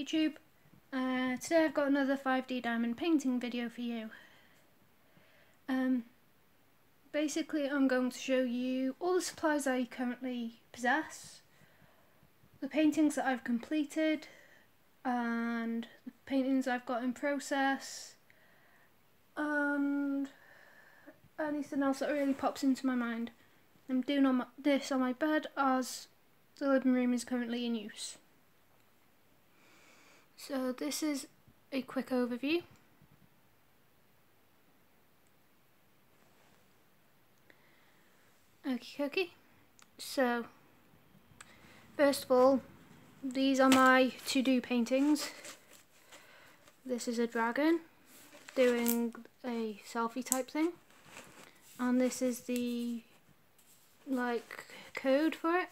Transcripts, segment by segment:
YouTube. Today I've got another 5D diamond painting video for you. Basically I'm going to show you all the supplies I currently possess, the paintings that I've completed, and the paintings I've got in process, and anything else that really pops into my mind. I'm doing this on my bed as the living room is currently in use. So this is a quick overview. Okay. So first of all, these are my to-do paintings. This is a dragon doing a selfie type thing, and this is the code for it.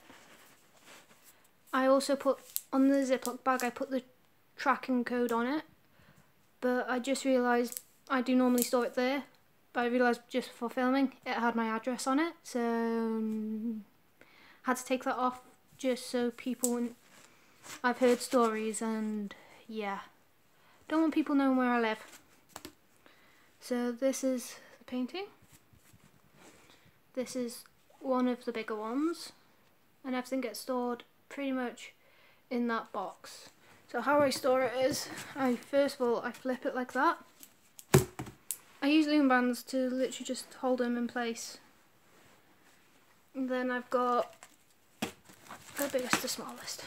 I also put on the Ziploc bag, I put the tracking code on it, but I just realised I do normally store it there, but I realised just before filming it had my address on it, so had to take that off just so people wouldn't. I've heard stories and yeah, don't want people knowing where I live. So this is the painting. This is one of the bigger ones, and everything gets stored pretty much in that box. So how I store it is, first of all I flip it like that. I use loom bands to literally just hold them in place. And then I've got the biggest to smallest.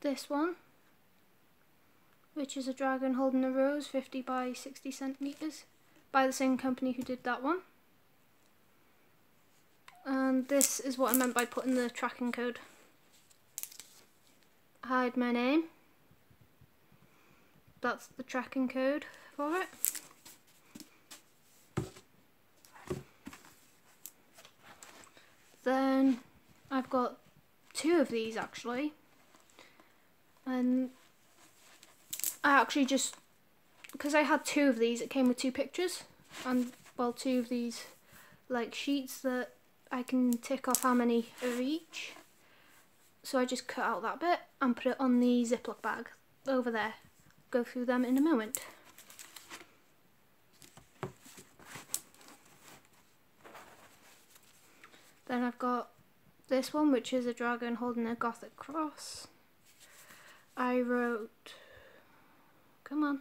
This one, which is a dragon holding a rose, 50 by 60 centimeters, by the same company who did that one. And this is what I meant by putting the tracking code. Hide my name. That's the tracking code for it. Then I've got two of these actually, and I actually just, because I had two of these, it came with two pictures, and well, two of these sheets that I can tick off how many of each. So I just cut out that bit and put it on the Ziploc bag over there. Go through them in a moment. Then I've got this one, which is a dragon holding a Gothic cross. I wrote, come on,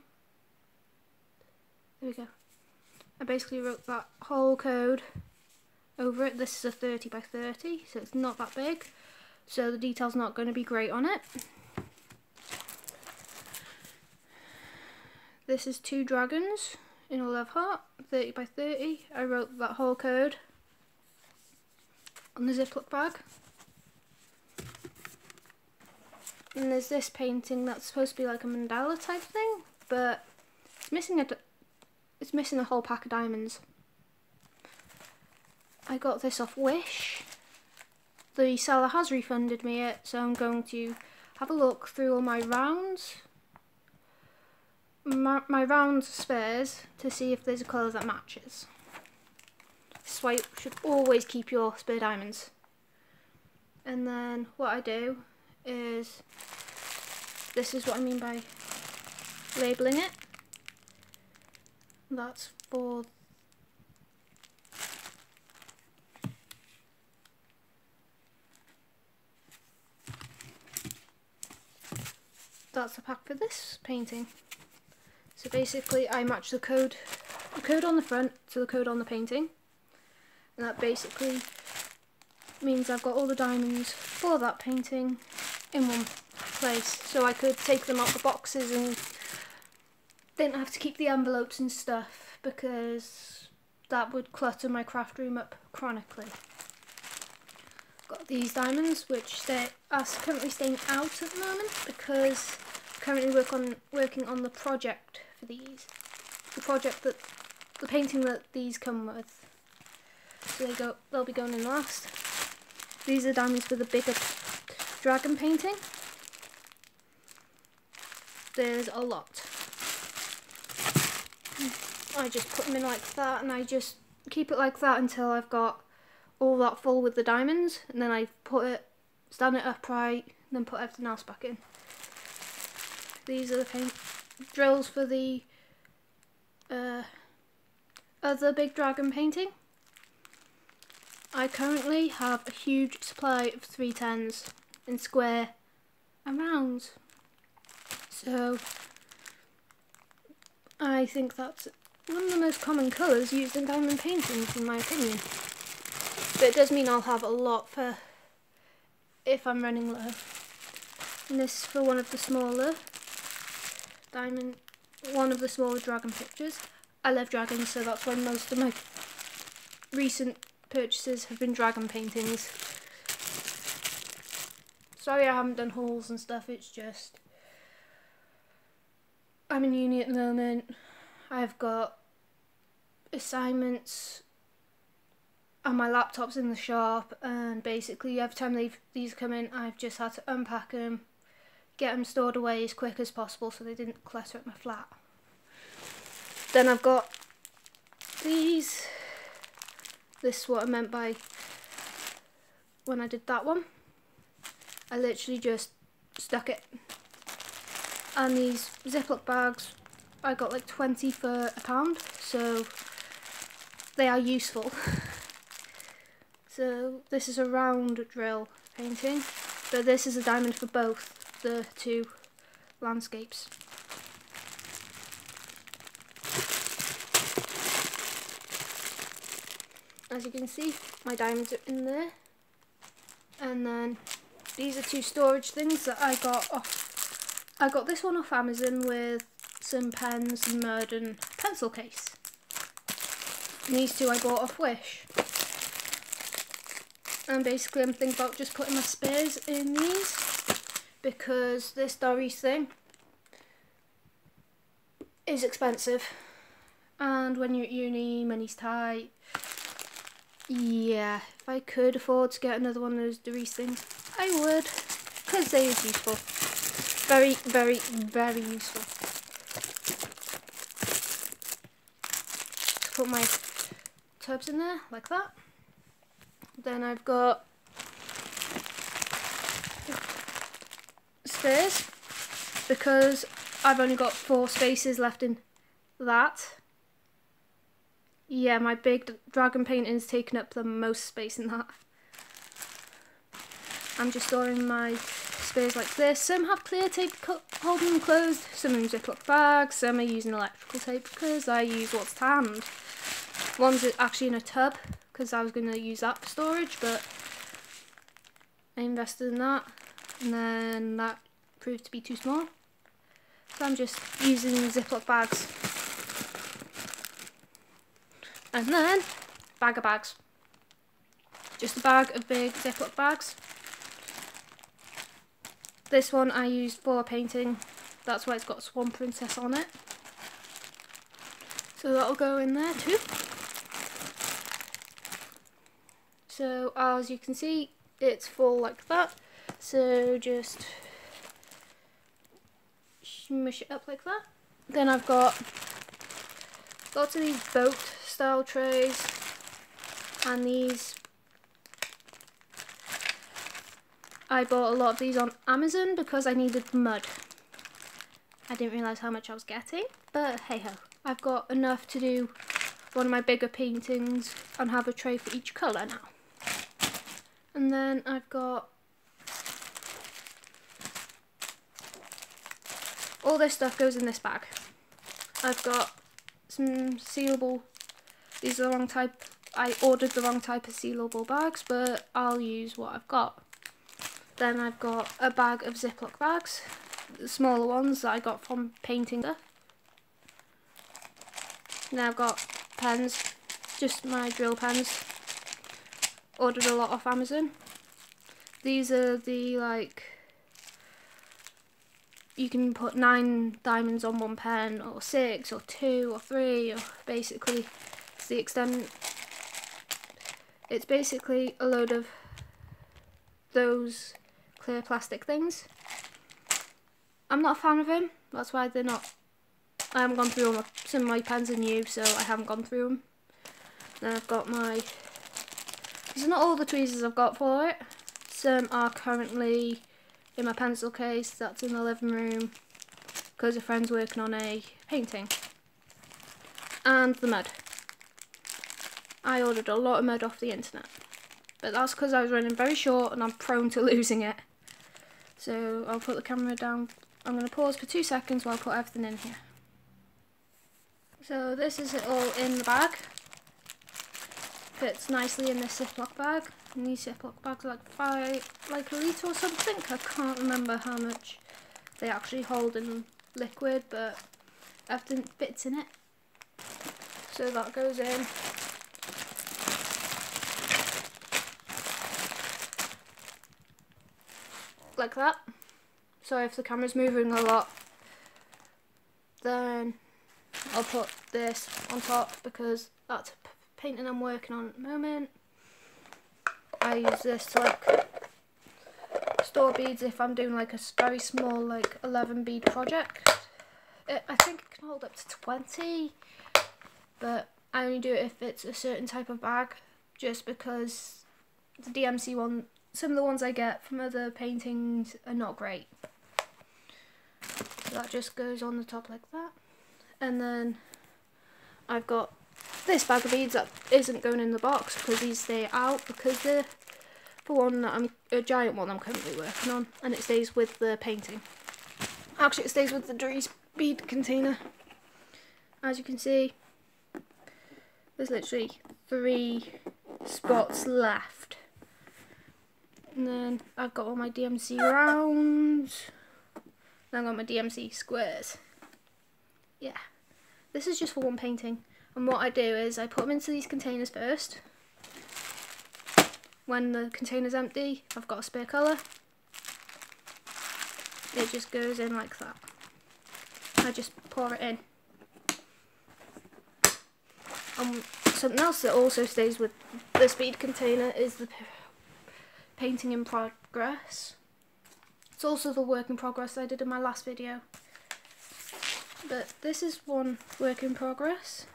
there we go. I basically wrote that whole code over it. This is a 30 by 30, so it's not that big, so the detail's not going to be great on it. This is two dragons in a love heart, 30 by 30. I wrote that whole code on the Ziploc bag. And there's this painting that's supposed to be like a mandala type thing, but it's missing a whole pack of diamonds. I got this off Wish. The seller has refunded me it, so I'm going to have a look through all my rounds. My round spares to see if there's a colour that matches. This is why you should always keep your spare diamonds. And then what I do is, this is what I mean by labelling it. That's for that's the pack for this painting. So basically I match the code on the front to the code on the painting, and that basically means I've got all the diamonds for that painting in one place, so I could take them out the boxes and didn't have to keep the envelopes and stuff, because that would clutter my craft room up chronically. Got these diamonds, which are currently staying out at the moment because I'm currently working on the project for these. The painting that these come with. So they'll be going in last. These are diamonds for the bigger dragon painting. There's a lot. I just put them in like that, and I just keep it like that until I've got all that full with the diamonds, and then I stand it upright, then put everything else back in. These are the paint drills for the other big dragon painting. I currently have a huge supply of 310s in square and rounds. So I think that's one of the most common colours used in diamond paintings in my opinion. But it does mean I'll have a lot for if I'm running low. And this is for one of the smaller dragon pictures. I love dragons, so that's why most of my recent purchases have been dragon paintings. Sorry I haven't done hauls and stuff, it's just I'm in uni at the moment. I've got assignments and my laptop's in the shop, and basically every time these come in I've just had to unpack them, get them stored away as quick as possible so they didn't clutter up my flat. Then I've got these. This is what I meant by when I did that one. I literally just stuck it. And these Ziploc bags, I got like 20 for £1, so they are useful. So this is a round drill painting, but this is a diamond for both the two landscapes. As you can see, my diamonds are in there. And then these are two storage things that I got off. I got this one off Amazon with some pens, and mud and pencil case. And these two I bought off Wish. And basically I'm thinking about just putting my spares in these because this Doris thing is expensive. And when you're at uni, money's tight. Yeah, if I could afford to get another one of those Doris things, I would, because they is useful. Very, very, very useful. Put my tubs in there, like that. Then I've got spares, because I've only got 4 spaces left in that. Yeah, my big dragon painting's taken up the most space in that. I'm just storing my spares like this. Some have clear tape holding them closed, some are in Ziploc bags, some are using electrical tape because I use what's to hand. One's actually in a tub because I was going to use that for storage, but I invested in that and then that proved to be too small. So I'm just using Ziploc bags. And then, bag of bags. Just a bag of big Ziploc bags. This one I used for painting, that's why it's got Swan Princess on it. So that'll go in there too. So as you can see, it's full like that. So just smush it up like that. Then I've got lots of these boat style trays and these. I bought a lot of these on Amazon because I needed mud. I didn't realise how much I was getting, but hey ho. I've got enough to do one of my bigger paintings and have a tray for each colour now. And then I've got all this stuff goes in this bag. I've got some sealable. These are the wrong type. I ordered the wrong type of sealable bags, but I'll use what I've got. Then I've got a bag of Ziploc bags, the smaller ones that I got from painting stuff. Now I've got pens, just my drill pens. Ordered a lot off Amazon. These are the, like, you can put 9 diamonds on one pen, or 6, or 2, or 3, or basically it's the extent. It's basically a load of those clear plastic things. I'm not a fan of them, that's why they're not. I haven't gone through some of my pens are new, so I haven't gone through them. Then I've got my. These are not all the tweezers I've got for it. Some are currently in my pencil case that's in the living room because a friend's working on a painting. And the mud. I ordered a lot of mud off the internet, but that's because I was running very short and I'm prone to losing it. So I'll put the camera down. I'm going to pause for 2 seconds while I put everything in here. So this is it all in the bag. Fits nicely in this Ziploc bag. And these Ziploc bags are like a litre or something. I can't remember how much they actually hold in liquid, but everything fits in it. So that goes in. Like that. Sorry if the camera's moving a lot. Then I'll put this on top because that's a painting I'm working on at the moment. I use this to like store beads if I'm doing like a very small like 11 bead project. I think it can hold up to 20, but I only do it if it's a certain type of bag, just because the DMC one, some of the ones I get from other paintings are not great. So that just goes on the top like that. And then I've got this bag of beads that isn't going in the box because these stay out, because the one that a giant one I'm currently working on, and it stays with the painting. Actually, it stays with the Dries bead container. As you can see, there's literally 3 spots left. And then I've got all my DMC rounds. Then I've got my DMC squares. Yeah, this is just for one painting. And what I do is I put them into these containers first. When the container's empty, I've got a spare colour. It just goes in like that. I just pour it in. Something else that also stays with the bead container is the painting in progress. It's also the work in progress I did in my last video. But this is one work in progress.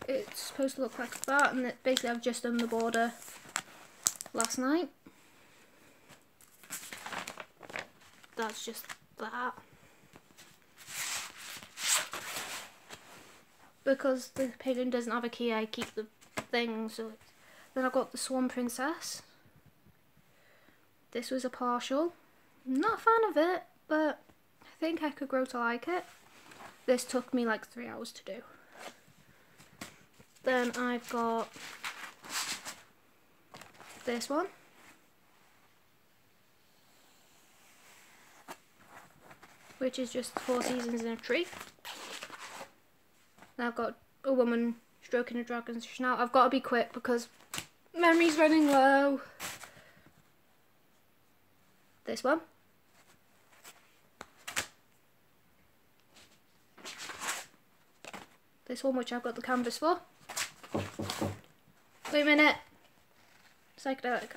It's supposed to look like that, and basically I've just done the border last night. That's just that. Because the painting doesn't have a key, I keep the thing. So then I've got the Swan Princess. This was a partial. I'm not a fan of it, but I think I could grow to like it. This took me like 3 hours to do. Then I've got this one. Which is just 4 seasons in a tree. Now I've got a woman stroking a dragon's snout. I've got to be quick because memory's running low. This one. This one, which I've got the canvas for. Wait a minute. Psychedelic.